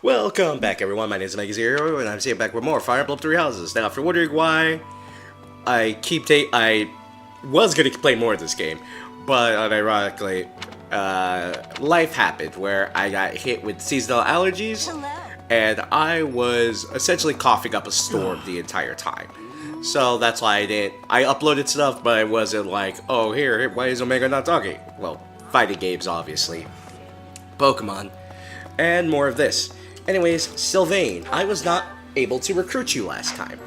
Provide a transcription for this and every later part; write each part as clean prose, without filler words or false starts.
Welcome back, everyone. My name is Mega Zero, and I'm here back with more Fire Emblem Three Houses. Now, if you're wondering why I was gonna play more of this game, but unironically, life happened where I got hit with seasonal allergies, and I was essentially coughing up a storm the entire time. So that's why I didn't. I uploaded stuff, but it wasn't like, oh, here, why is Omega not talking? Well, fighting games, obviously. Pokemon. And more of this. Anyways, Sylvain, I was not able to recruit you last time.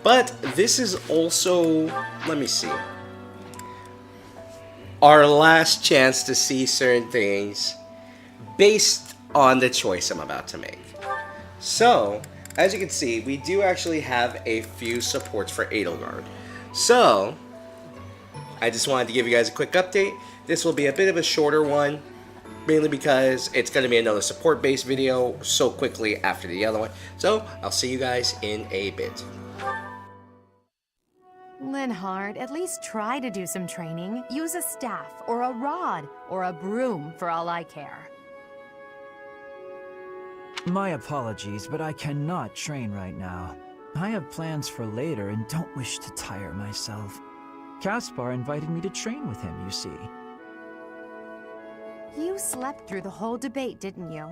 But this is also, let me see, our last chance to see certain things based on the choice I'm about to make. So, as you can see, we do actually have a few supports for Edelgard. So, I just wanted to give you guys a quick update. This will be a bit of a shorter one, mainly because it's going to be another support-based video so quickly after the other one. So, I'll see you guys in a bit. Linhard, at least try to do some training. Use a staff, or a rod, or a broom, for all I care. My apologies, but I cannot train right now. I have plans for later and don't wish to tire myself. Caspar invited me to train with him, you see. You slept through the whole debate, didn't you?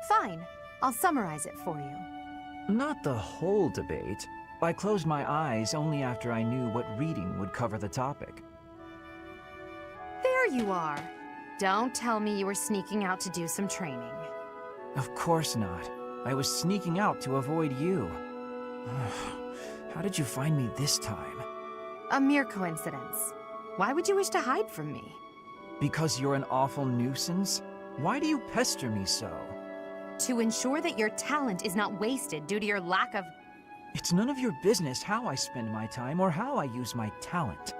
Fine, I'll summarize it for you. Not the whole debate. I closed my eyes only after I knew what reading would cover the topic. There you are. Don't tell me you were sneaking out to do some training. Of course not. I was sneaking out to avoid you. How did you find me this time? A mere coincidence. Why would you wish to hide from me? Because you're an awful nuisance? Why do you pester me so? To ensure that your talent is not wasted due to your lack of... It's none of your business how I spend my time or how I use my talent.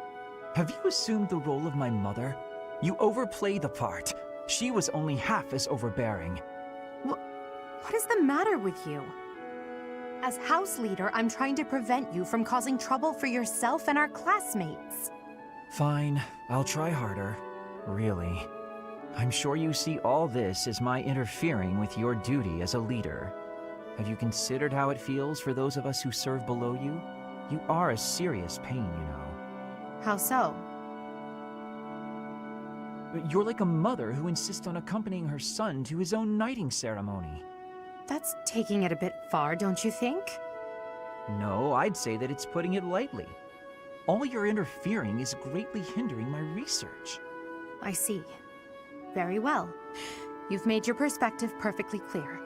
Have you assumed the role of my mother? You overplay the part. She was only half as overbearing. What is the matter with you? As house leader, I'm trying to prevent you from causing trouble for yourself and our classmates. Fine, I'll try harder. Really. I'm sure you see all this as my interfering with your duty as a leader. Have you considered how it feels for those of us who serve below you? You are a serious pain, you know. How so? You're like a mother who insists on accompanying her son to his own knighting ceremony. That's taking it a bit far, don't you think? No, I'd say that it's putting it lightly. All your interfering is greatly hindering my research. I see. Very well. You've made your perspective perfectly clear.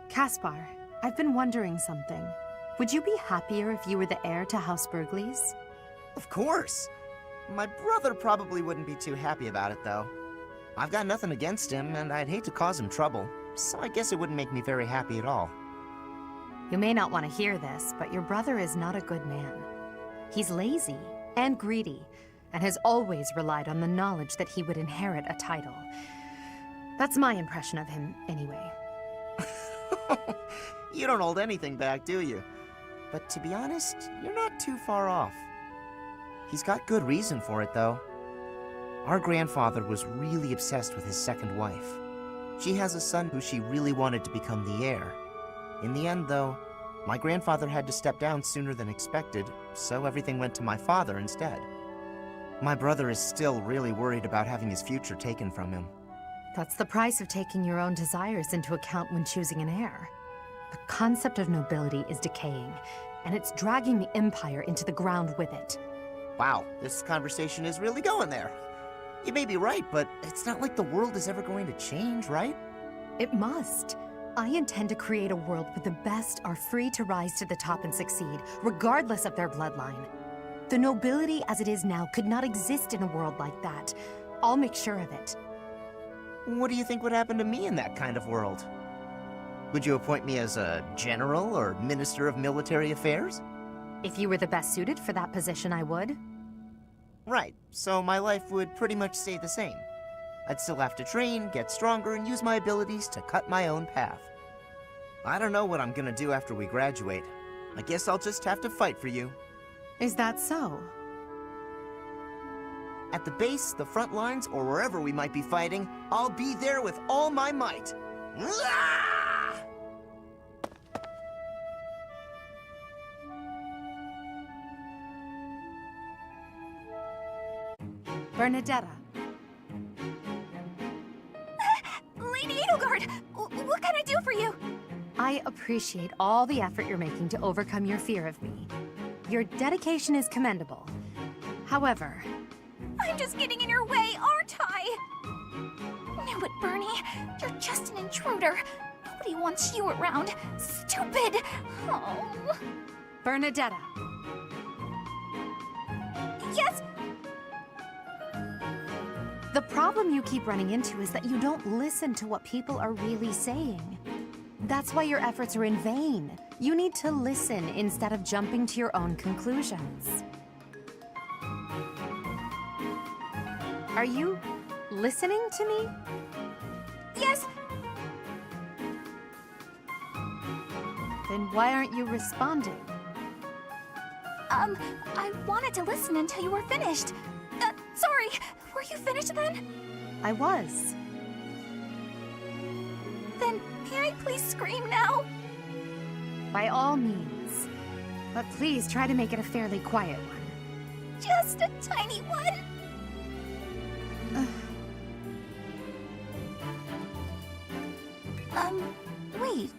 Caspar, I've been wondering something. Would you be happier if you were the heir to House Burgleys? Of course. My brother probably wouldn't be too happy about it, though. I've got nothing against him, and I'd hate to cause him trouble, so I guess it wouldn't make me very happy at all. You may not want to hear this, but your brother is not a good man. He's lazy and greedy, and has always relied on the knowledge that he would inherit a title. That's my impression of him, anyway. You don't hold anything back, do you? But to be honest, you're not too far off. He's got good reason for it, though. Our grandfather was really obsessed with his second wife. She has a son who she really wanted to become the heir. In the end, though, my grandfather had to step down sooner than expected, so everything went to my father instead. My brother is still really worried about having his future taken from him. That's the price of taking your own desires into account when choosing an heir. The concept of nobility is decaying, and it's dragging the Empire into the ground with it. Wow, this conversation is really going there. You may be right, but it's not like the world is ever going to change, right? It must. I intend to create a world where the best are free to rise to the top and succeed, regardless of their bloodline. The nobility as it is now could not exist in a world like that. I'll make sure of it. What do you think would happen to me in that kind of world? Would you appoint me as a general or minister of military affairs? If you were the best suited for that position, I would. Right, so my life would pretty much stay the same. I'd still have to train, get stronger, and use my abilities to cut my own path. I don't know what I'm gonna do after we graduate. I guess I'll just have to fight for you. Is that so? At the base, the front lines, or wherever we might be fighting, I'll be there with all my might. Ah! Bernadetta. Lady Edelgard, what can I do for you? I appreciate all the effort you're making to overcome your fear of me. Your dedication is commendable. However, I'm just getting in your way, aren't I? No, but Bernie, you're just an intruder. Nobody wants you around. Stupid! Oh. Bernadetta. Yes? The problem you keep running into is that you don't listen to what people are really saying. That's why your efforts are in vain. You need to listen instead of jumping to your own conclusions. Are you listening to me? Yes? Then why aren't you responding? I wanted to listen until you were finished. Sorry, were you finished then? I was. Then may I please scream now? By all means. But please try to make it a fairly quiet one. Just a tiny one. Wait.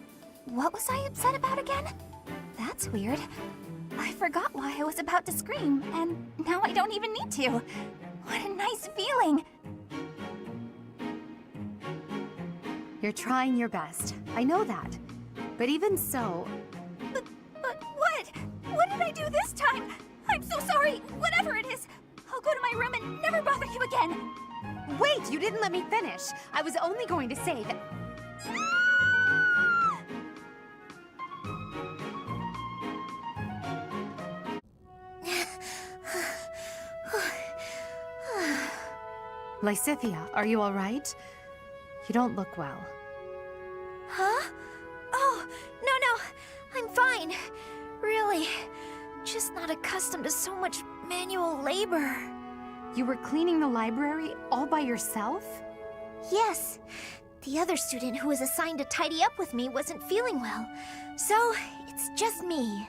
What was I upset about again? That's weird. I forgot why I was about to scream, and now I don't even need to. What a nice feeling. You're trying your best. I know that. But even so... But what? What did I do this time? I'm so sorry. Whatever it is, I'll go to my room and never bother you again. Wait, you didn't let me finish. I was only going to say that... Lysithea, are you all right? You don't look well. Huh? Oh, no, I'm fine. Really. Just not accustomed to so much manual labor. You were cleaning the library all by yourself? Yes. The other student who was assigned to tidy up with me wasn't feeling well. So, it's just me.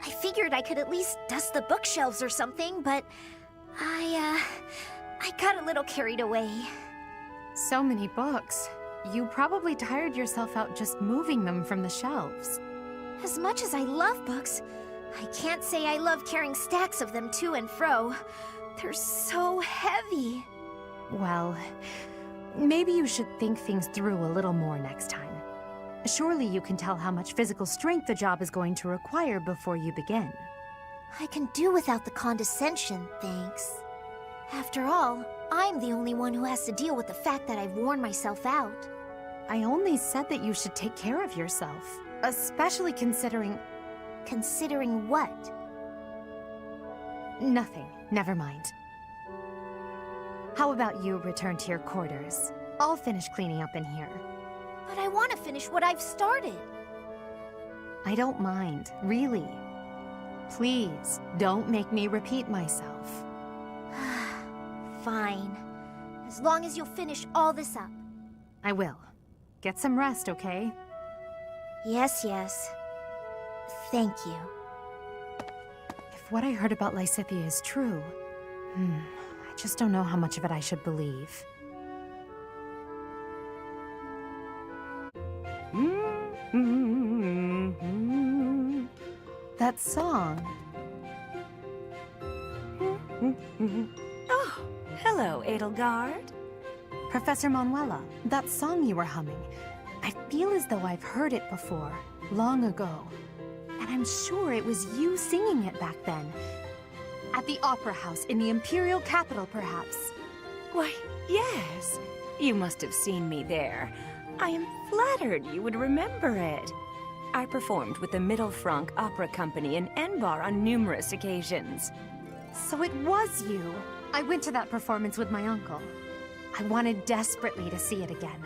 I figured I could at least dust the bookshelves or something, but I got a little carried away. So many books. You probably tired yourself out just moving them from the shelves. As much as I love books, I can't say I love carrying stacks of them to and fro. They're so heavy. Well, maybe you should think things through a little more next time. Surely you can tell how much physical strength the job is going to require before you begin. I can do without the condescension, thanks. After all, I'm the only one who has to deal with the fact that I've worn myself out. I only said that you should take care of yourself, especially considering... Considering what? Nothing. Never mind. How about you return to your quarters? I'll finish cleaning up in here. But I want to finish what I've started. I don't mind, really. Please, don't make me repeat myself. Fine. As long as you'll finish all this up. I will. Get some rest, okay? Yes. Thank you. If what I heard about Lysithea is true, I just don't know how much of it I should believe. That song. Oh, hello, Edelgard. Professor Manuela, that song you were humming. I feel as though I've heard it before, long ago. And I'm sure it was you singing it back then. At the Opera House in the Imperial capital, perhaps. Why, yes. You must have seen me there. I am flattered you would remember it. I performed with the Mittelfrank Opera Company in Enbar on numerous occasions. So it was you. I went to that performance with my uncle. I wanted desperately to see it again.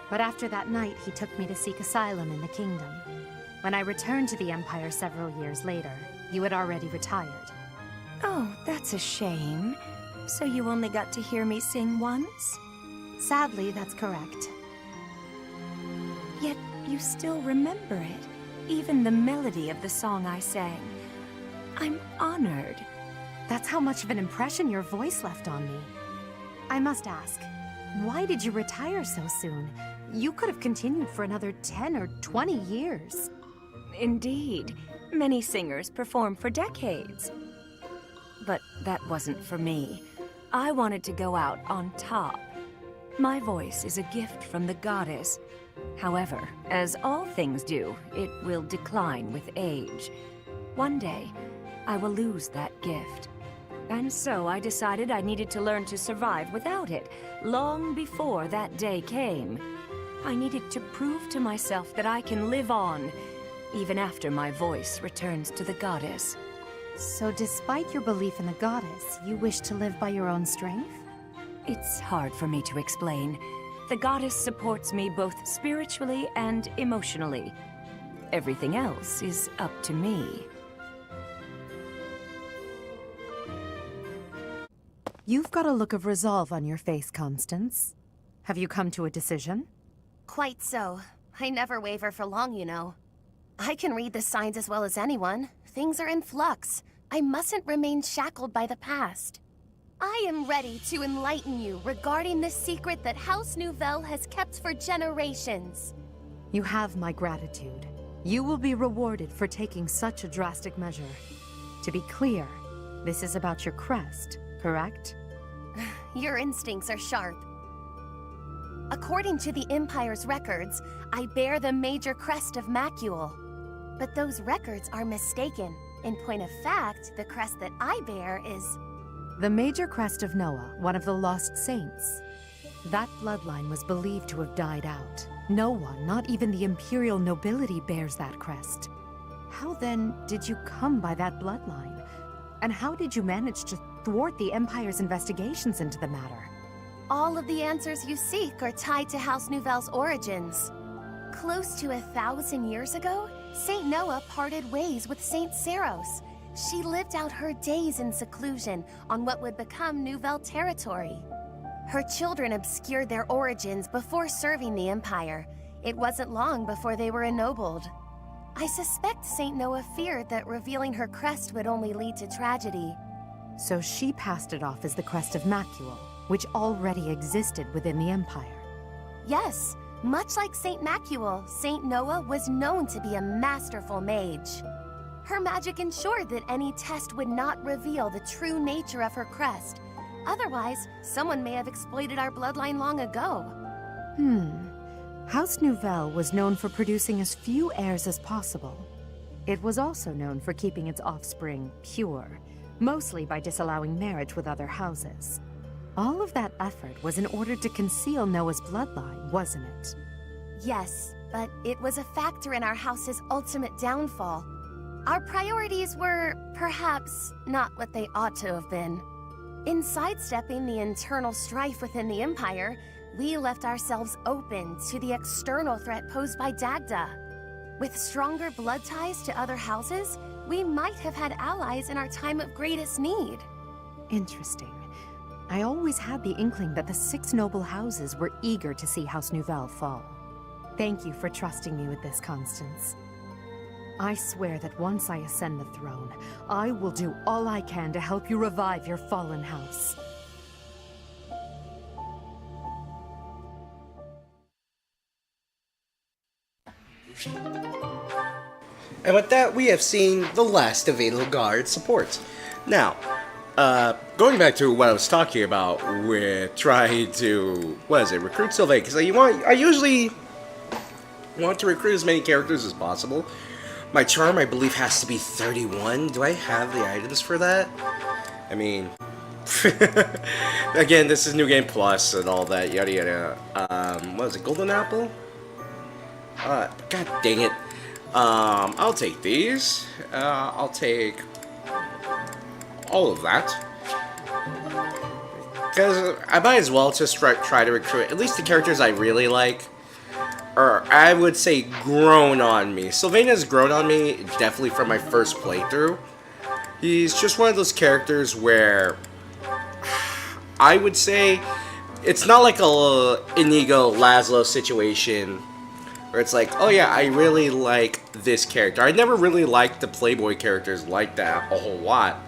But after that night, he took me to seek asylum in the kingdom. When I returned to the Empire several years later, you had already retired. Oh, that's a shame. So you only got to hear me sing once? Sadly, that's correct. Yet you still remember it, even the melody of the song I sang. I'm honored. That's how much of an impression your voice left on me. I must ask, why did you retire so soon? You could have continued for another 10 or 20 years. Indeed, many singers perform for decades. But that wasn't for me. I wanted to go out on top. My voice is a gift from the goddess. However, as all things do, it will decline with age. One day, I will lose that gift. And so I decided I needed to learn to survive without it, long before that day came. I needed to prove to myself that I can live on, even after my voice returns to the goddess. So despite your belief in the goddess, you wish to live by your own strength? It's hard for me to explain. The goddess supports me both spiritually and emotionally. Everything else is up to me. You've got a look of resolve on your face, Constance. Have you come to a decision? Quite so. I never waver for long, you know. I can read the signs as well as anyone. Things are in flux. I mustn't remain shackled by the past. I am ready to enlighten you regarding the secret that House Nouvelle has kept for generations. You have my gratitude. You will be rewarded for taking such a drastic measure. To be clear, this is about your crest, correct? Your instincts are sharp. According to the Empire's records, I bear the major crest of Macule. But those records are mistaken. In point of fact, the crest that I bear is... The major crest of Noah, one of the lost saints. That bloodline was believed to have died out. No one, not even the imperial nobility, bears that crest. How then did you come by that bloodline? And how did you manage to thwart the Empire's investigations into the matter? All of the answers you seek are tied to House Nouvelle's origins. Close to 1,000 years ago, Saint Noah parted ways with Saint Saros. She lived out her days in seclusion on what would become Nouvelle territory. Her children obscured their origins before serving the Empire. It wasn't long before they were ennobled. I suspect Saint Noah feared that revealing her crest would only lead to tragedy. So she passed it off as the crest of Macule, which already existed within the Empire. Yes, much like Saint Macule, Saint Noah was known to be a masterful mage. Her magic ensured that any test would not reveal the true nature of her crest. Otherwise, someone may have exploited our bloodline long ago. House Nouvelle was known for producing as few heirs as possible. It was also known for keeping its offspring pure, mostly by disallowing marriage with other houses. All of that effort was in order to conceal Noah's bloodline, wasn't it? Yes, but it was a factor in our house's ultimate downfall. Our priorities were, perhaps, not what they ought to have been. In sidestepping the internal strife within the Empire, we left ourselves open to the external threat posed by Dagda. With stronger blood ties to other houses, we might have had allies in our time of greatest need. Interesting. I always had the inkling that the 6 noble houses were eager to see House Nouvelle fall. Thank you for trusting me with this, Constance. I swear that once I ascend the throne, I will do all I can to help you revive your fallen house. And with that, we have seen the last of Edelgard supports. Now, going back to what I was talking about with trying to, recruit Sylvain, because I usually want to recruit as many characters as possible. My charm, I believe, has to be 31. Do I have the items for that? I mean, again, this is New Game Plus and all that, yada yada. What is it, Golden Apple? God dang it. I'll take these. I'll take all of that. Because I might as well just try to recruit at least the characters I really like. Or I would say grown on me. Sylvaina's grown on me definitely from my first playthrough. He's just one of those characters where I would say it's not like a Inigo Laszlo situation where it's like, oh yeah, I really like this character. I never really liked the Playboy characters like that a whole lot.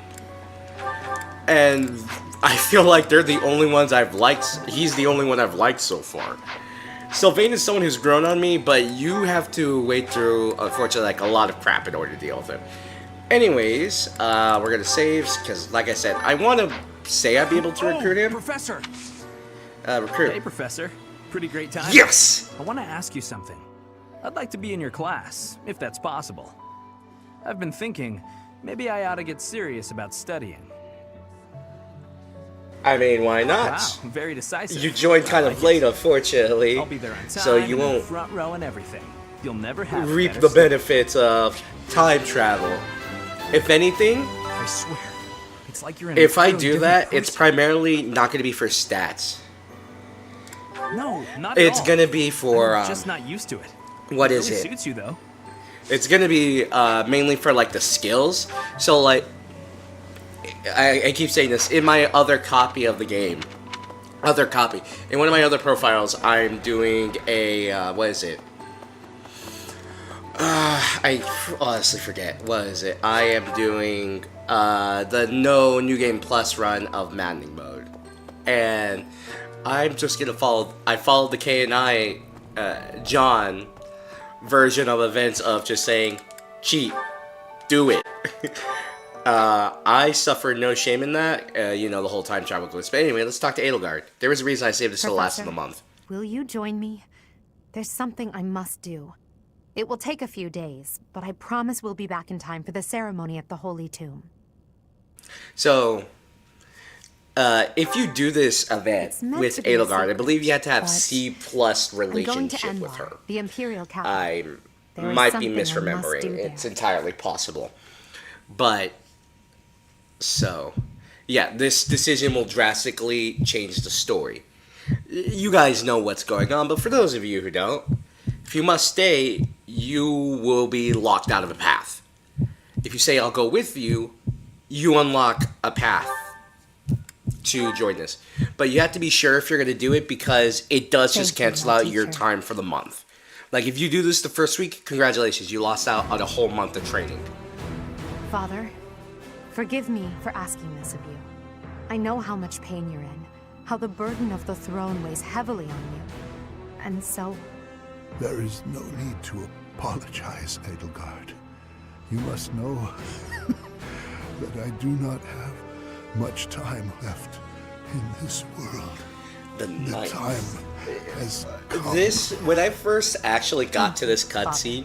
And I feel like they're the only ones I've liked. He's the only one I've liked so far. Sylvain is someone who's grown on me, but you have to wait through, unfortunately, like a lot of crap in order to deal with him. Anyways, we're gonna save, because like I said, I want to say I'd be able to recruit him. Professor! Recruit. Hey, Professor. Pretty great time. Yes! I want to ask you something. I'd like to be in your class, if that's possible. I've been thinking, maybe I ought to get serious about studying. I mean, why not? Wow, very decisive. You joined kind of late, unfortunately. I'll be there on time, so you won't front row and everything. You'll never have reap the benefits of time travel. If anything, I swear, it's like you're in if a I totally do different that, it's person. primarily not going to be for stats. No, not at It's all. going to be for I'm just not used to it. what It is really it? suits you though. It's going to be mainly for like the skills. So like I keep saying this in my other copy of the game. In one of my other profiles, I'm doing a what is it? I honestly forget. What is it? I am doing the no New Game Plus run of Maddening Mode, and I'm just gonna follow. I followed the K&I John version of events of just saying, cheat, do it. I suffer no shame in that. The whole time travel glitch. But anyway, let's talk to Edelgard. There was a reason I saved this to the last of the month. Will you join me? There's something I must do. It will take a few days, but I promise we'll be back in time for the ceremony at the Holy Tomb. So, if you do this event It's meant with to be a Edelgard, I secret, believe you have to have but C+ I'm going to relationship with her. Enbar, the Imperial capital. I There is might be something I must misremembering. do there. It's entirely possible. But, so, yeah, this decision will drastically change the story. You guys know what's going on, but for those of you who don't, if you must stay, you will be locked out of a path. If you say, I'll go with you, you unlock a path to join this. But you have to be sure if you're going to do it, because it does just Thank you, cancel my out your teacher. time for the month. Like, if you do this the first week, congratulations, you lost out on a whole month of training. Father, forgive me for asking this of you. I know how much pain you're in, how the burden of the throne weighs heavily on you. And so, There is no need to apologize, Edelgard. You must know that I do not have much time left in this world. The The night. time has come. This, when I first actually got to this cutscene,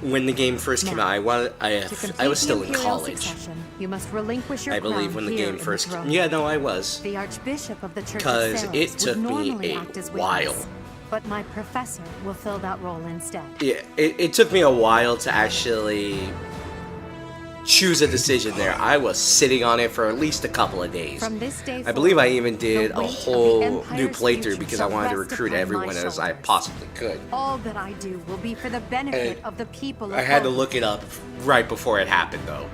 when the game first came out, I was still in college. You must relinquish your I believe crown when the here game in first throne. Yeah, no, I was. The Archbishop of the Church of Because Saros it would took me normally a act as while. witness, but my professor will fill that role instead. Yeah, it took me a while to actually choose a decision there. I was sitting on it for at least a couple of days. From this day I believe I forward, even did the a weight of the whole Empire's new playthrough future because I shall wanted to rest recruit upon my everyone as I shoulders. possibly could. All that I do will be for the benefit And of the people of I had to Hope. look it up right before it happened, though.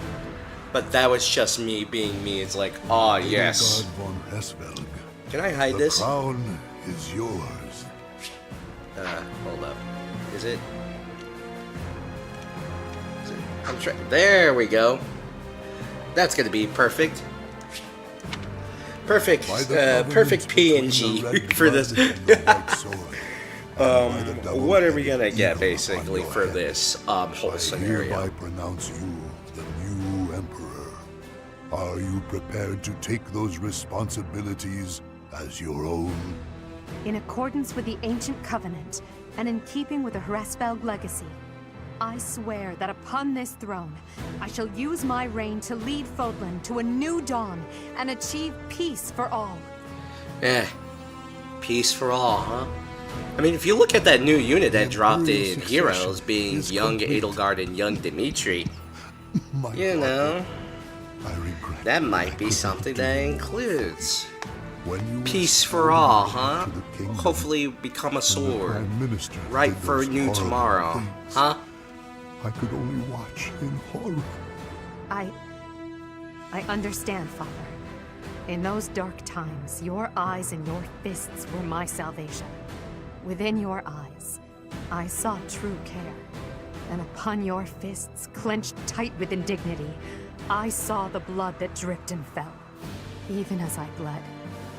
But that was just me being me. It's like, ah, yes. Edelgard von Hesvelg, Can I hide the this? crown is yours. Hold up. Is it? I'm trying. There we go. That's gonna be perfect. Perfect. By the Perfect covenant PNG between the red for blood this. and the white sword, and by the double What are we headed gonna get eagle basically on your for head, this whole I hereby scenario? pronounce you the new emperor. Are you prepared to take those responsibilities as your own? In accordance with the ancient covenant, and in keeping with the Hresvelg legacy, I swear that upon this throne, I shall use my reign to lead Fodlan to a new dawn and achieve peace for all. Peace for all, huh? I mean, if you look at that new unit that dropped Imperial in succession Heroes, being is young complete. Edelgard and young Dimitri, My you father, know, I regret that I might be couldn't something do that more. includes When you were peace for sworn all, in huh? to the kingdom, Hopefully become a and the sword. Prime Minister Right did for a those new horrible tomorrow, things, huh? I could only watch in horror. I understand, Father. In those dark times, your eyes and your fists were my salvation. Within your eyes, I saw true care. And upon your fists, clenched tight with indignity, I saw the blood that dripped and fell. Even as I bled,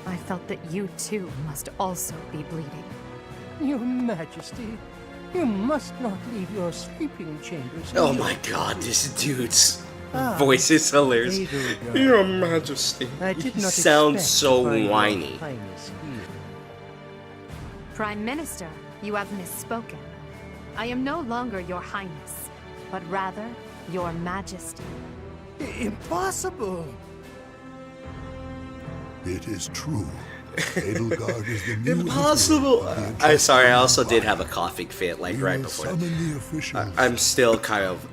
I felt that you too must also be bleeding. Your Majesty, you must not leave your sleeping chambers. Oh my god, this dude's voice is hilarious. Your Majesty. I did He not sounds expect so to find your whiny. Highness here. Prime Minister, you have misspoken. I am no longer your highness, but rather your majesty. Impossible! It is true. Edelgard is the new Impossible! emperor of the I'm sorry, I Etruscan also did Empire. have a coughing fit, like, We right will before that. summon the officials I'm still kind of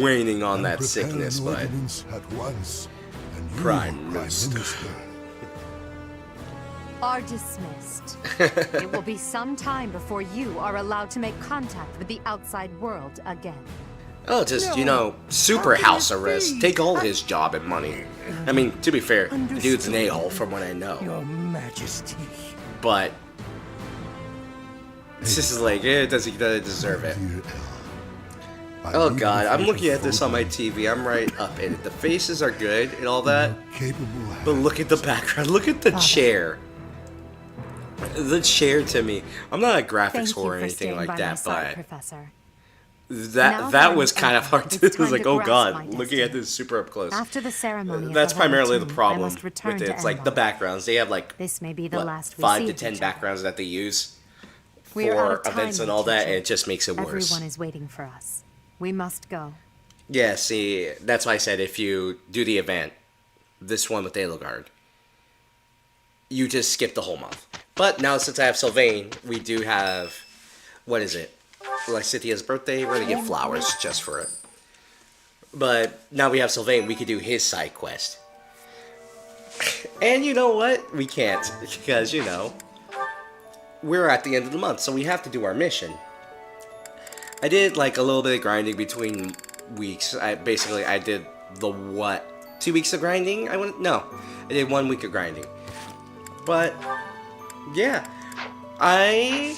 waning on and that prepare sickness, an but... ordinance at once. And you, Prime Minister. Are dismissed. It will be some time before you are allowed to make contact with the outside world again. Oh, just, you know, super house arrest. Take all his job and money. I mean, to be fair, the dude's an a-hole from what I know. Your Majesty. But... This is like, does he deserve it? Dear El, I Oh need god, the I'm looking facial at this on my photo. TV. I'm right up in it. The faces are good and all that. Capable But look at the background. Look at the chair. The chair to me. I'm not a graphics Thank whore or you for anything staying like by my that, side, but Professor. that Now that was then, kind of hard it's to. It was time like, to oh grasp god, my looking at destiny. this super up close. After the ceremony of That's the Holy primarily the Tomb, I problem must return with it. to It's like the Emblem. backgrounds. They have like This may be the what, last we 5 see to of 10 each other. backgrounds that they use We are out for of time, events and my all that, teacher. and it just makes it worse. Everyone is waiting for us. We must go. Yeah, see, that's why I said if you do the event, this one with Edelgard, you just skip the whole month. But now since I have Sylvain, we do have, what is it? Like Cynthia's birthday, we're gonna get flowers just for it. But now we have Sylvain, we could do his side quest. And you know what? We can't, because, you know, we're at the end of the month, so we have to do our mission. I did like a little bit of grinding between weeks. I did the what? 2 weeks of grinding? I did 1 week of grinding. But yeah, I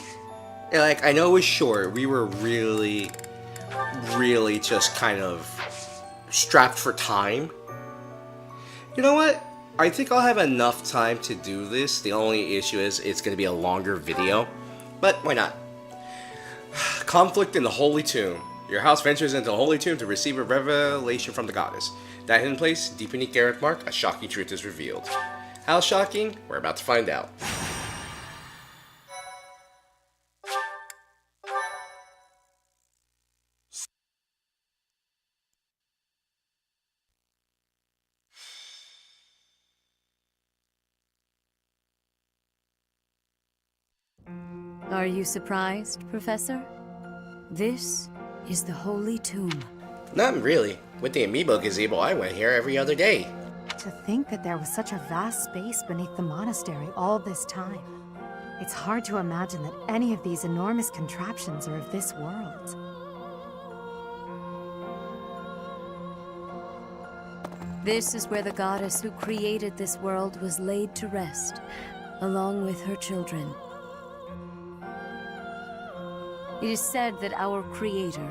know it was short. We were really just kind of strapped for time. You know what? I think I'll have enough time to do this. The only issue is it's going to be a longer video, but why not? Conflict in the Holy Tomb. Your house ventures into the Holy Tomb to receive a revelation from the goddess. That hidden place, deep beneath Gareth Mark, a shocking truth is revealed. How shocking? We're about to find out. Are you surprised, Professor? This is the Holy Tomb. Not really. With the amiibo gazebo, I went here every other day. To think that there was such a vast space beneath the monastery all this time. It's hard to imagine that any of these enormous contraptions are of this world. This is where the goddess who created this world was laid to rest, along with her children. It is said that our creator,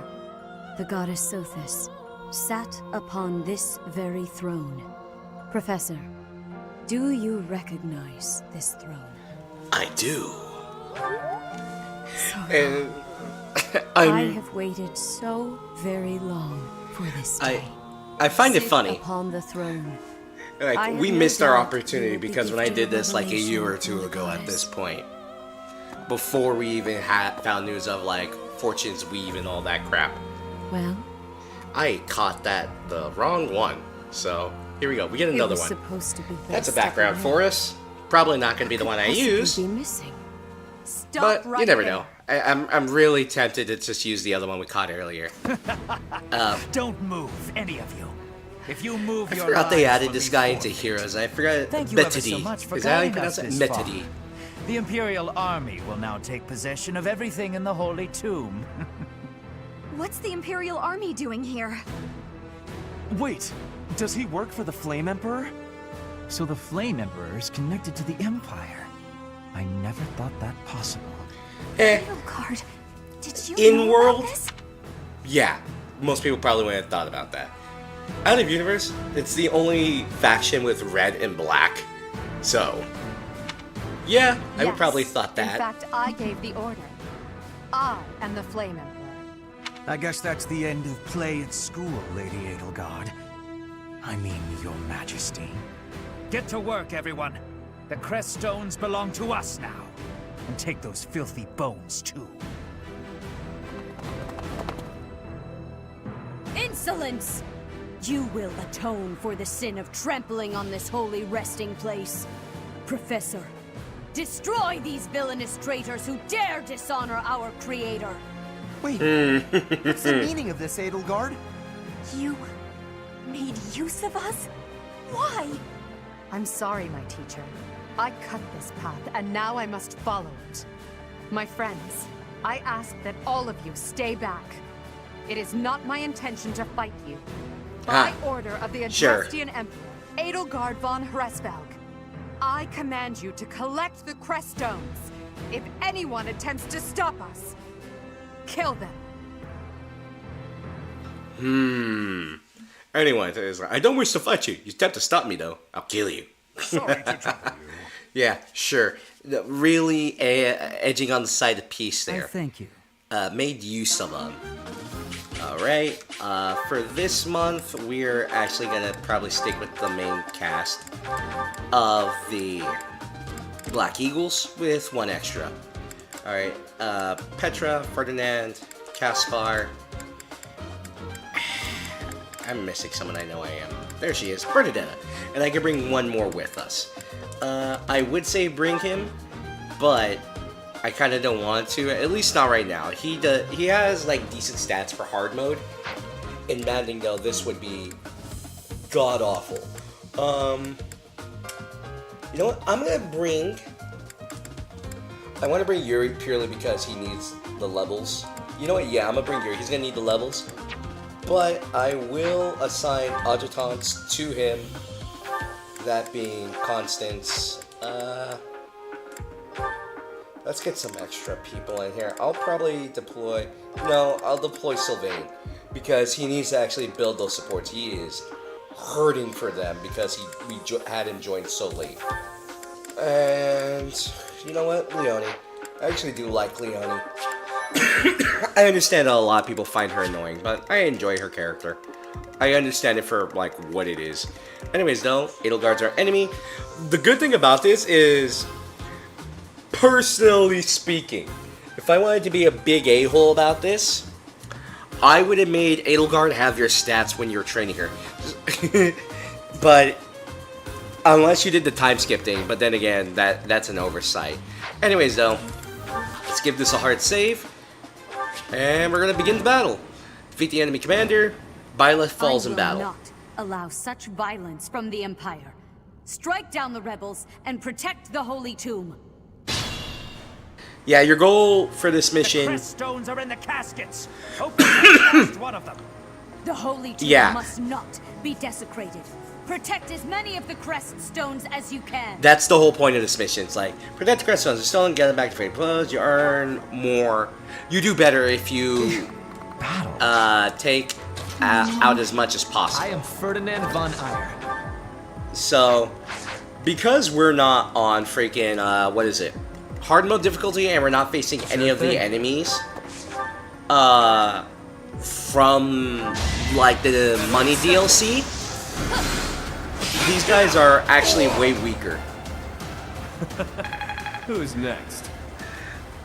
the goddess Sothis, sat upon this very throne. Professor, do you recognize this throne? I do. So And I have waited so very long for this day. I find it Sit funny. upon the throne. Like, I we have no missed our doubt opportunity you will be because when I gifted did this like a year or revelation two from the ago at goddess. this point, before we even had found news of like Fortune's Weave and all that crap, Well, I caught that the wrong one. So here we go. We get it another was one. supposed to be That's a best background of for us. Probably not going to be the one I possibly use, be missing. Stop but you never know. I'm really tempted to just use the other one we caught earlier. Don't move, any of you. If you move, I your forgot they lives added will this be guy into forfeit. Heroes. I forgot Thank you ever so Metody. much for Is that how you guiding pronounce us it? this Metody. far. The Imperial Army will now take possession of everything in the Holy Tomb. What's the Imperial Army doing here? Wait, does he work for the Flame Emperor? So the Flame Emperor is connected to the Empire. I never thought that possible. Edelgard, did you In know world? about this? Yeah, most people probably wouldn't have thought about that. Out of universe, it's the only faction with red and black. So, yeah, I would Yes. probably thought that. In fact, I gave the order. I am the Flame Emperor. I guess that's the end of play at school, Lady Edelgard. I mean, Your Majesty. Get to work, everyone. The crest stones belong to us now. And take those filthy bones, too. Insolence! You will atone for the sin of trampling on this holy resting place. Professor, destroy these villainous traitors who dare dishonor our creator. Wait, what's the meaning of this, Edelgard? You made use of us? Why? I'm sorry, my teacher. I cut this path, and now I must follow it. My friends, I ask that all of you stay back. It is not my intention to fight you. By order of the Sure. Adrastian Emperor, Edelgard von Hresvelg, I command you to collect the crest stones. If anyone attempts to stop us, kill them. Anyone, I don't wish to fight you. You attempt to stop me, though. I'll kill you. Sorry to trouble you. Yeah, sure. Really edging on the side of peace there. Thank you. Made use of them. Alright, for this month, we're actually gonna probably stick with the main cast of the Black Eagles with one extra. Alright, Petra, Ferdinand, Caspar. I'm missing someone I know I am. There she is, Bernadetta. And I can bring one more with us. I would say bring him, but I kind of don't want to, at least not right now. He has like decent stats for hard mode. In Maddening though, this would be god awful. You know what? I want to bring Yuri purely because he needs the levels. You know what? Yeah, I'm gonna bring Yuri. He's gonna need the levels, but I will assign adjutants to him. That being Constance. Let's get some extra people in here. I'll probably deploy... No, I'll deploy Sylvain. Because he needs to actually build those supports. He is hurting for them because we had him join so late. And... you know what? Leone. I actually do like Leone. I understand that a lot of people find her annoying, but I enjoy her character. I understand it for, like, what it is. Anyways, though, Edelgard's our enemy. The good thing about this is... personally speaking, if I wanted to be a big a-hole about this, I would have made Edelgard have your stats when you're training her. But unless you did the time skip thing, but then again, that's an oversight. Anyways, though, let's give this a hard save, and we're gonna begin the battle. Defeat the enemy commander. Byleth falls in battle. I will not allow such violence from the Empire. Strike down the rebels and protect the Holy Tomb. Yeah, your goal for this mission... The crest stones are in the caskets. Open the last one of them. The Holy Tomb must not be desecrated. Protect as many of the crest stones as you can. That's the whole point of this mission. It's like, protect the crest stones, restore and get them back to fate clothes, you earn more. You do better if you take out as much as possible. I am Ferdinand von Eyre. So, because we're not on freaking, what is it? Hard mode difficulty, and we're not facing any of the enemies from, like, the money DLC, these guys are actually way weaker. Who's next?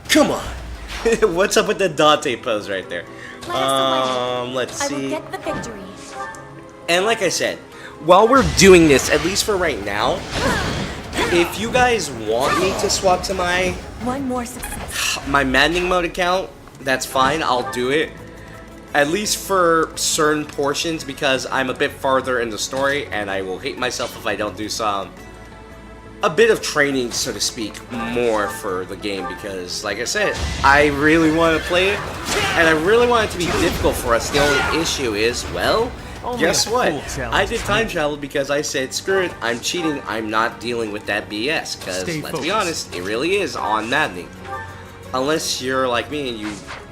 Come on! What's up with the Dante pose right there? Let's see. I will get the victory. And like I said, while we're doing this, at least for right now, if you guys want me to swap to my One more success. Maddening mode account, that's fine, I'll do it. At least for certain portions, because I'm a bit farther in the story, and I will hate myself if I don't do a bit of training, so to speak, more for the game, because, like I said, I really want to play it, and I really want it to be difficult for us. The only issue is, well, Only guess a what? cool challenge I did to time me. travel because I said, screw it, I'm cheating, I'm not dealing with that BS. Because, Stay let's be focused. honest, it really is on maddening. Unless you're like me and you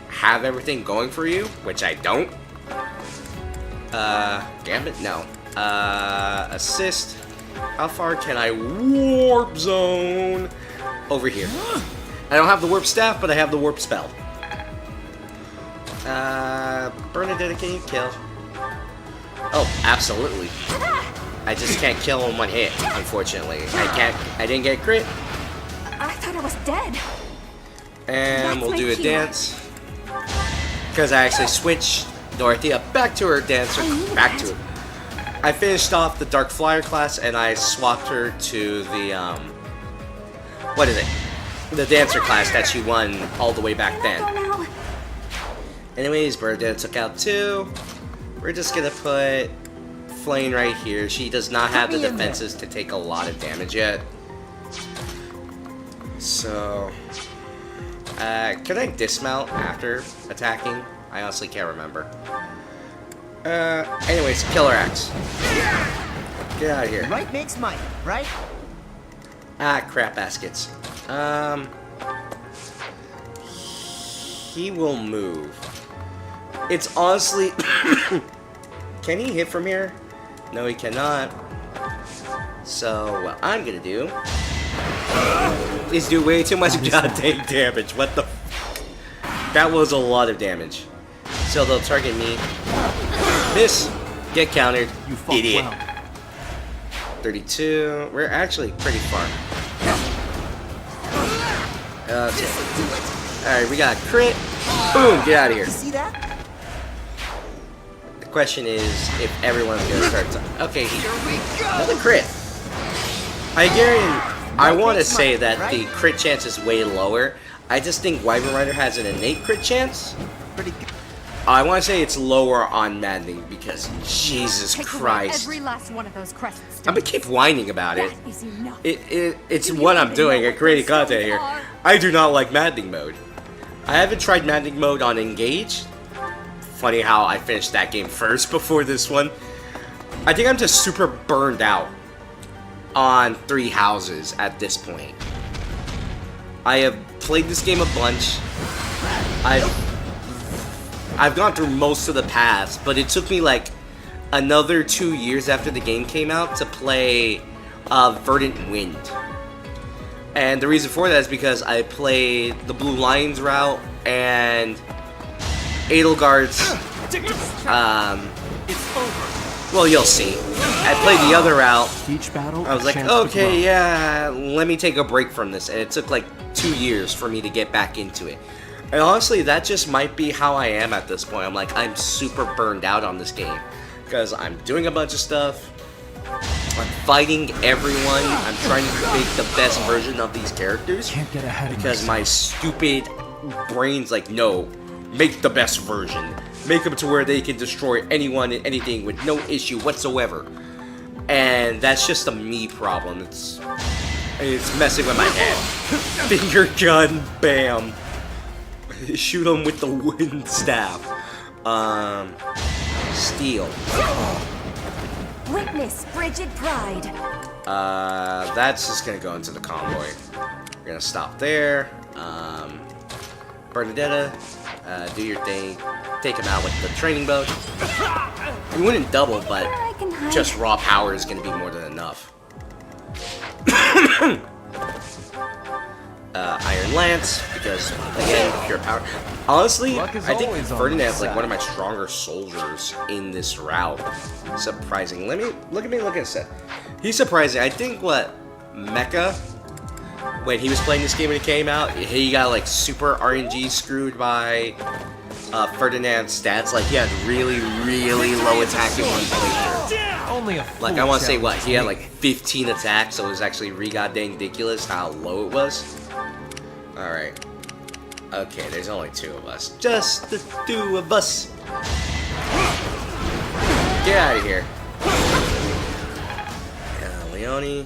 have everything going for you, which I don't. Damn it, no. Assist. How far can I warp zone? Over here. I don't have the warp staff, but I have the warp spell. Bernadette, can you kill? Oh, absolutely. I just can't kill in one hit, unfortunately. I didn't get crit. I thought I was dead. And That's we'll my do a cue. dance. Because I actually switched Dorothea back to her dancer. Back to it. I finished off the Dark Flyer class and I swapped her to the, what is it? The dancer class that she won all the way back then. Anyways, Bernadette took out 2. We're just gonna put Flame right here. She does not have the defenses to take a lot of damage yet. So, can I dismount after attacking? I honestly can't remember. Anyways, Killer Axe. Get out of here. Right makes might, right? Ah, crap baskets. He will move. It's honestly... Can he hit from here? No, he cannot. So, what I'm gonna do is do way too much goddamn damage. What the f? That was a lot of damage. So they'll target me. Miss. Get countered. You fought Idiot. well. 32. We're actually pretty far. Alright, we got a crit. Boom, get out of here. See that? The question is if everyone's gonna start to... Okay, another crit. I want to say that the crit chance is way lower. I just think Wyvern Rider has an innate crit chance. Pretty good. I want to say it's lower on Maddening because Jesus Take away Christ. every last one of those crescent stones. I'm gonna keep whining about it. That is enough. It's Do you what I'm even doing. know I what created those content here. stones are? I do not like Maddening mode. I haven't tried Maddening mode on Engage. Funny how I finished that game first before this one. I think I'm just super burned out on 3 houses at this point. I have played this game a bunch. I've gone through most of the paths, but it took me like another 2 years after the game came out to play Verdant Wind. And the reason for that is because I played the Blue Lions route and Edelgard's, well, you'll see. I played the other route. Each battle, I was like, okay, yeah, let me take a break from this. And it took like 2 years for me to get back into it. And honestly, that just might be how I am at this point. I'm like, I'm super burned out on this game. Because I'm doing a bunch of stuff. I'm fighting everyone. I'm trying to make the best version of these characters. Can't get ahead of Because myself. my stupid brain's like, no, make the best version. Make them to where they can destroy anyone and anything with no issue whatsoever. And that's just a me problem. It's messing with my head. Finger gun, bam. Shoot him with the wooden staff. Steel. Witness frigid pride. That's just gonna go into the convoy. We're gonna stop there. Bernadetta, do your thing. Take him out with the training bow. We wouldn't double, but I can hide. just raw power is gonna be more than enough. Iron Lance, because again, pure power. Honestly, Luck is I think always on Ferdinand's my like one of my side. stronger soldiers in this route. Surprising. Look at this. He's surprising. I think what Mecha, when he was playing this game when it came out, he got like super RNG screwed by Ferdinand's stats. Like he had really low attack in one playthrough. Only a Like I want to say what he had like 15 attacks, so it was actually goddamn ridiculous how low it was. All right. Okay, there's only 2 of us. Just the 2 of us. Get out of here. Leone.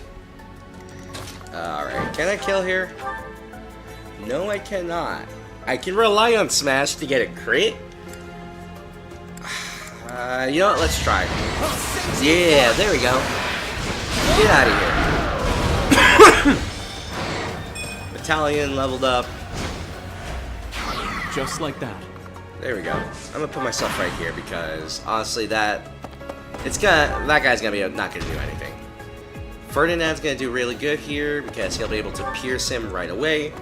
Alright, can I kill here? No, I cannot. I can rely on Smash to get a crit. You know what? Let's try. Yeah, there we go. Get out of here. Battalion leveled up. Just like that. There we go. I'm gonna put myself right here because honestly, that guy's gonna be not gonna do anything. Ferdinand's gonna do really good here because he'll be able to pierce him right away.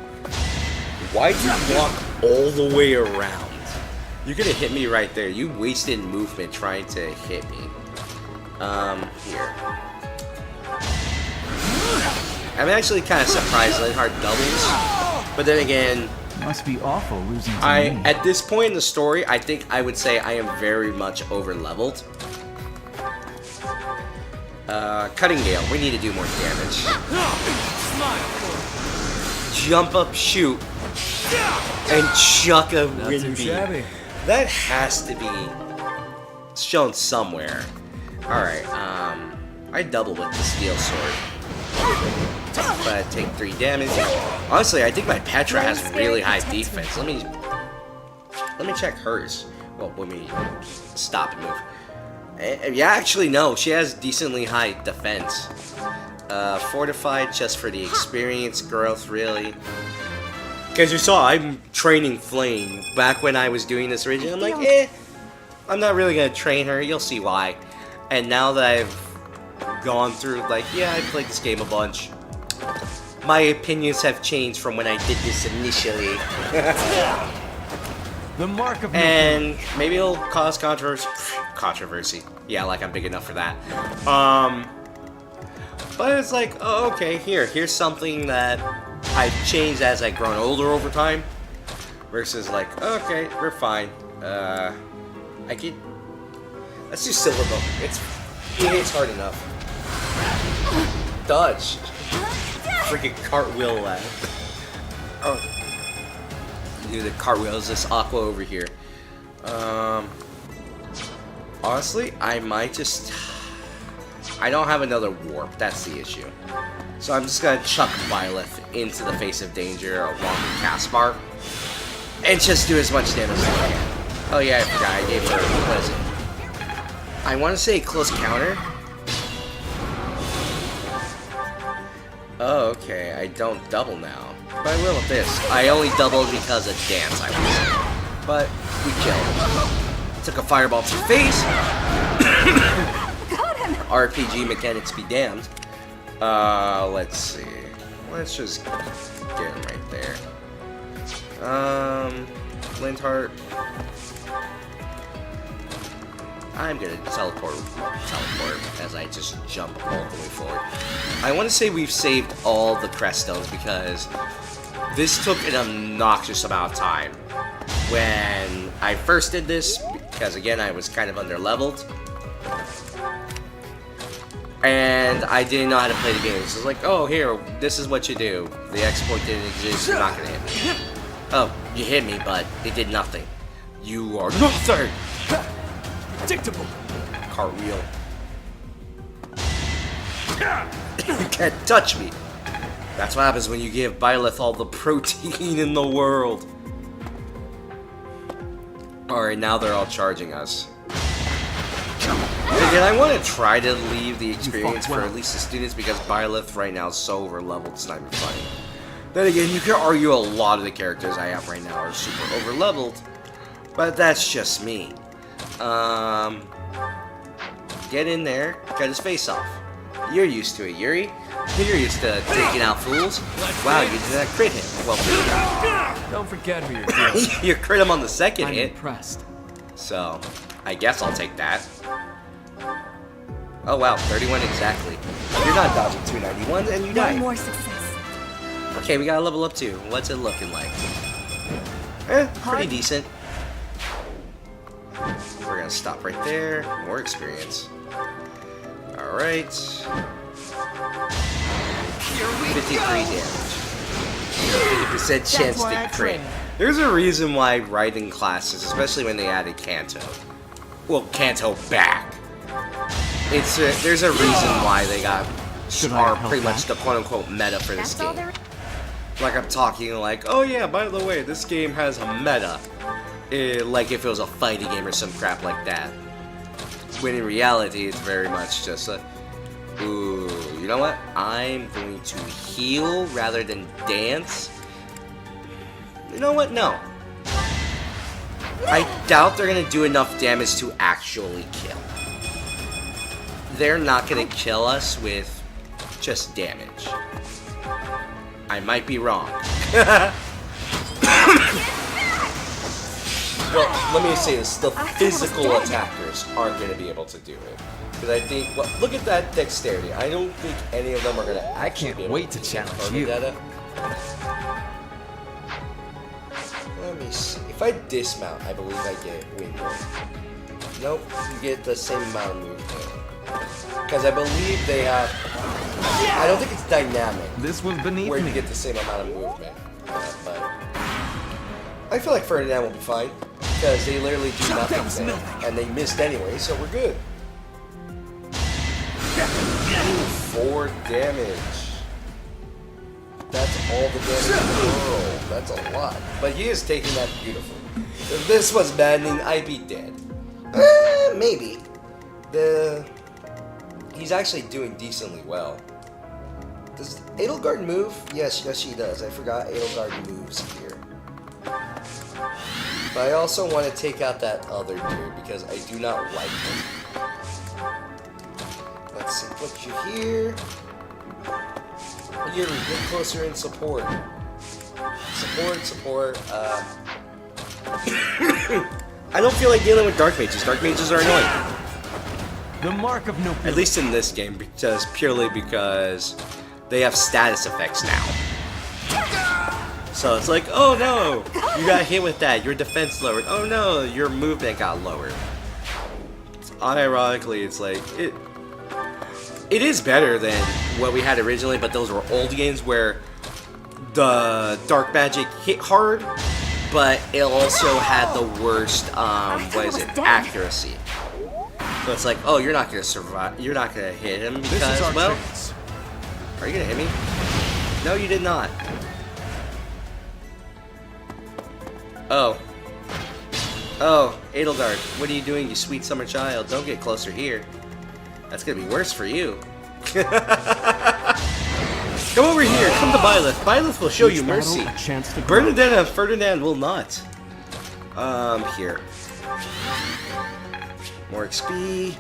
Why'd you walk all the way around? You're gonna hit me right there. You wasted movement trying to hit me. Here. I'm actually kind of surprised Linhardt doubles, but then again, Must be awful losing to me. at this point in the story, I think I would say I am very much over leveled. Cutting Gale, we need to do more damage. Jump up, shoot, and chuck a wind beam. That has to be shown somewhere. Alright, I double with the steel sword. But take 3 damage. Honestly, I think my Petra has really high defense. Let me check hers. Well, let me stop and move. Yeah, actually, no. She has decently high defense. Fortified just for the experience growth, really. Because you saw, I'm training Flame back when I was doing this originally. I'm like, I'm not really going to train her. You'll see why. And now that I've gone through, like, yeah, I played this game a bunch. My opinions have changed from when I did this initially. The mark of and maybe it'll cause controversy. Yeah, like I'm big enough for that. But it's like, oh, okay, here's something that I've changed as I've grown older over time. Versus like, okay, we're fine. Let's do Silver Bow. It hits hard enough. Dodge. Freaking cartwheel lad. Oh. Do the cartwheels, this Aqua over here. Honestly, I might just... I don't have another warp, that's the issue. So I'm just gonna chuck Byleth into the face of danger along with Caspar. And just do as much damage as I can. Oh yeah, I forgot, I gave her, what is it? I want to say close counter. Oh, okay, I don't double now. But I will with this. I only doubled because of dance, I was. But we killed. Took a fireball to the face. RPG mechanics be damned. Let's see. Let's just get him right there. Linhardt. I'm gonna teleport as I just jump all the way forward. I want to say we've saved all the crest stones because this took an obnoxious amount of time. When I first did this, because again I was kind of under leveled, and I didn't know how to play the game. So it's like, oh here, this is what you do. The exploit didn't exist, you're not gonna hit me. Oh, you hit me, but it did nothing. You are nothing! Predictable. Cartwheel. You can't touch me. That's what happens when you give Byleth all the protein in the world. Alright, now they're all charging us. Again, I want to try to leave the experience for at least the students because Byleth right now is so over-leveled, it's not even funny. Then again, you can argue a lot of the characters I have right now are super over-leveled, but that's just me. Get in there, cut his face off. You're used to it, Yuri. You're used to taking out fools. Wow, you did not crit him. Well, don't forget who you're dealing. You crit him on the second I'm hit. impressed. So, I guess I'll take that. Oh wow, 31 exactly. You're not dodging 291, and you die. One more success. Okay, we gotta level up too. What's it looking like? Pretty decent. We're gonna stop right there. More experience. Alright. 53 damage. 50% chance to crit. There's a reason why writing classes, especially when they added Kanto. Well, Kanto back. There's a reason why they got are pretty much the quote-unquote meta for this game. Like I'm talking like, oh yeah, by the way, this game has a meta. Like if it was a fighting game or some crap like that. when in reality, it's very much just a, ooh, you know what? I'm going to heal rather than dance. You know what? No. I doubt they're going to do enough damage to actually kill. They're not going to kill us with just damage. I might be wrong. Well, let me say this. The physical attackers aren't going to be able to do it. Because I think, well, look at that dexterity. I don't think any of them are going to actually be able wait to challenge you. Let me see. If I dismount, I believe I get way more. Nope, you get the same amount of movement. Because I believe they have... I don't think it's dynamic. This was beneath where me. you get the same amount of movement. But I feel like Ferdinand will be fine. Because they literally do nothing there. And they missed anyway, so we're good. 4 damage. That's all the damage in the world. That's a lot. But he is taking that beautifully. If this was maddening, I'd be dead. Maybe. He's actually doing decently well. Does Edelgard move? Yes, she does. I forgot Edelgard moves here. But I also want to take out that other dude because I do not like him. Let's see, put you here. Here, get closer in support. Support. I don't feel like dealing with Dark Mages. Dark Mages are annoying. The mark of no. At least in this game, purely because they have status effects now. So it's like, oh no, you got hit with that, your defense lowered. Oh no, your movement got lowered. Unironically, it's like, it is better than what we had originally, but those were old games where the dark magic hit hard, but it also had the worst, accuracy. So it's like, oh, you're not gonna survive, you're not gonna hit him because, well, are you gonna hit me? No, you did not. Oh, Edelgard, what are you doing, you sweet summer child? Don't get closer here. That's gonna be worse for you. Come over here, come to Byleth. Byleth will show you mercy. Bernadette and Ferdinand will not. Here. More XP.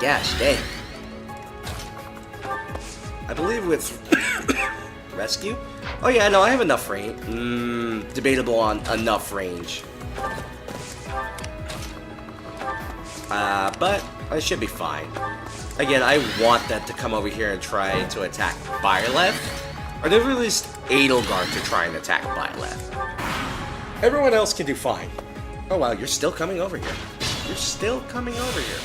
Gosh, dang. I believe with rescue? Oh yeah, no, I have enough range. Debatable on enough range. But I should be fine. Again, I want that to come over here and try to attack Byleth. Or at least Edelgard to try and attack Byleth. Everyone else can do fine. Oh wow, you're still coming over here. You're still coming over here.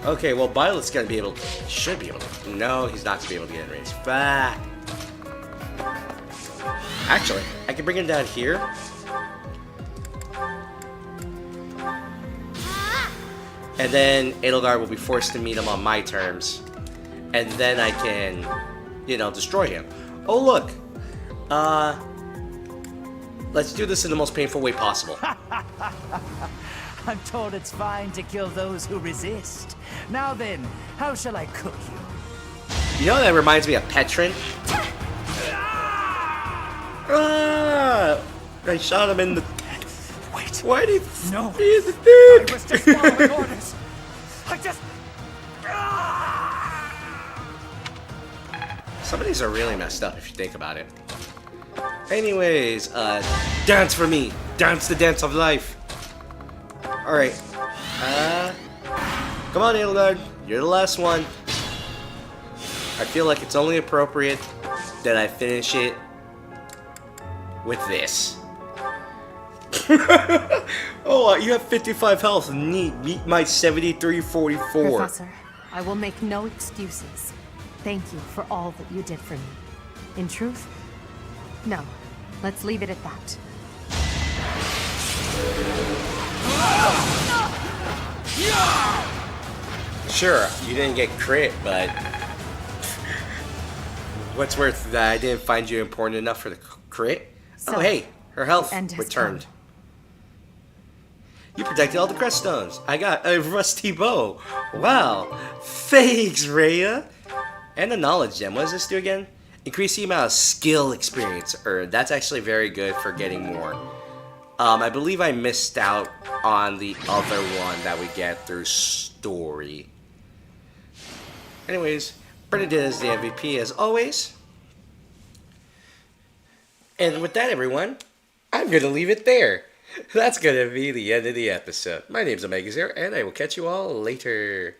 Okay, well Byleth's gonna be able to, should be able to. No, he's not gonna be able to get in range. Back. Actually, I can bring him down here. And then Edelgard will be forced to meet him on my terms. And then I can, destroy him. Oh look. Let's do this in the most painful way possible. I'm told it's fine to kill those who resist. Now then, how shall I cook you? You know that reminds me of Petrin? I shot him in the... Wait. Why did he... No. In the I was just following orders. Some of these are really messed up if you think about it. Anyways, dance for me. Dance the dance of life. Alright. Come on, Edelgard. You're the last one. I feel like it's only appropriate that I finish it with this. Oh, you have 55 health. Neat. Meet my 73-44. Professor, I will make no excuses. Thank you for all that you did for me. In truth, no. Let's leave it at that. Sure, you didn't get crit, but what's worth that I didn't find you important enough for the crit? So, oh, hey, her health end has returned. come. You protected all the crest stones. I got a rusty bow. Wow. Thanks, Rhea. And the knowledge gem. What does this do again? Increase the amount of skill experience earned. That's actually very good for getting more. I believe I missed out on the other one that we get through story. Anyways, Bernadette is the MVP as always. And with that, everyone, I'm going to leave it there. That's going to be the end of the episode. My name's Omega Zero, and I will catch you all later.